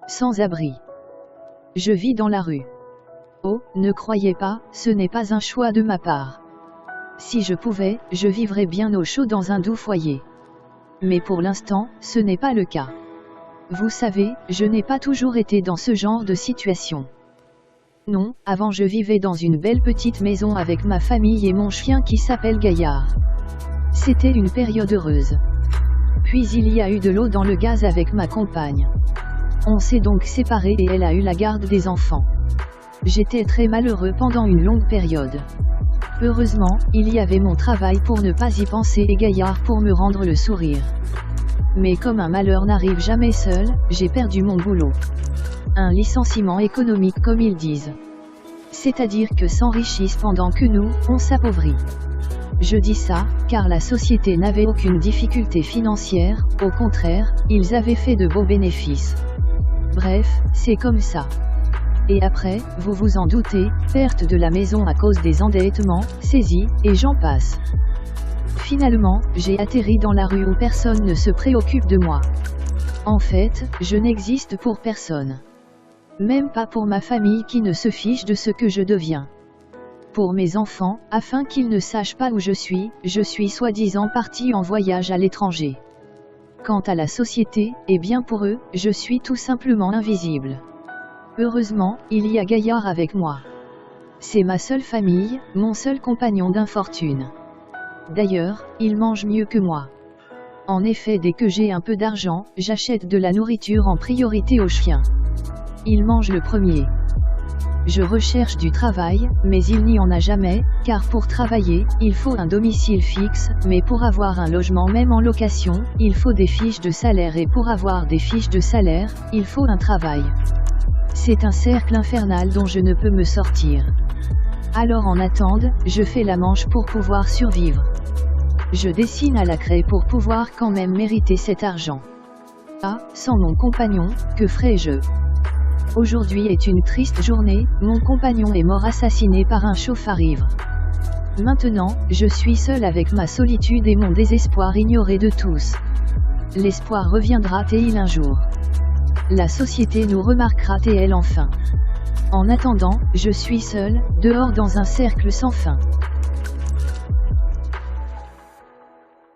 sans abri. Je vis dans la rue. Oh, ne croyez pas, ce n'est pas un choix de ma part. Si je pouvais, je vivrais bien au chaud dans un doux foyer. Mais pour l'instant, ce n'est pas le cas. Vous savez, je n'ai pas toujours été dans ce genre de situation. Non, avant je vivais dans une belle petite maison avec ma famille et mon chien qui s'appelle Gaillard. C'était une période heureuse. Puis il y a eu de l'eau dans le gaz avec ma compagne. On s'est donc séparés et elle a eu la garde des enfants. J'étais très malheureux pendant une longue période. Heureusement, il y avait mon travail pour ne pas y penser et Gaillard pour me rendre le sourire. Mais comme un malheur n'arrive jamais seul, j'ai perdu mon boulot. Un licenciement économique comme ils disent. C'est-à-dire que s'enrichissent pendant que nous, on s'appauvrit. Je dis ça, car la société n'avait aucune difficulté financière, au contraire, ils avaient fait de beaux bénéfices. Bref, c'est comme ça. Et après, vous vous en doutez, perte de la maison à cause des endettements, saisie, et j'en passe. Finalement, j'ai atterri dans la rue où personne ne se préoccupe de moi. En fait, je n'existe pour personne. Même pas pour ma famille qui ne se fiche de ce que je deviens. Pour mes enfants, afin qu'ils ne sachent pas où je suis soi-disant parti en voyage à l'étranger. Quant à la société, eh bien pour eux, je suis tout simplement invisible. Heureusement, il y a Gaillard avec moi. C'est ma seule famille, mon seul compagnon d'infortune. D'ailleurs, il mange mieux que moi. En effet, dès que j'ai un peu d'argent, j'achète de la nourriture en priorité aux chiens. Il mange le premier. Je recherche du travail, mais il n'y en a jamais, car pour travailler, il faut un domicile fixe, mais pour avoir un logement même en location, il faut des fiches de salaire et pour avoir des fiches de salaire, il faut un travail. C'est un cercle infernal dont je ne peux me sortir. Alors en attendant, je fais la manche pour pouvoir survivre. Je dessine à la craie pour pouvoir quand même mériter cet argent. Ah, sans mon compagnon, que ferais-je ? Aujourd'hui est une triste journée, mon compagnon est mort assassiné par un chauffard ivre. Maintenant, je suis seul avec ma solitude et mon désespoir ignoré de tous. L'espoir reviendra-t-il un jour ? La société nous remarquera-t-elle enfin ? En attendant, je suis seul, dehors dans un cercle sans fin.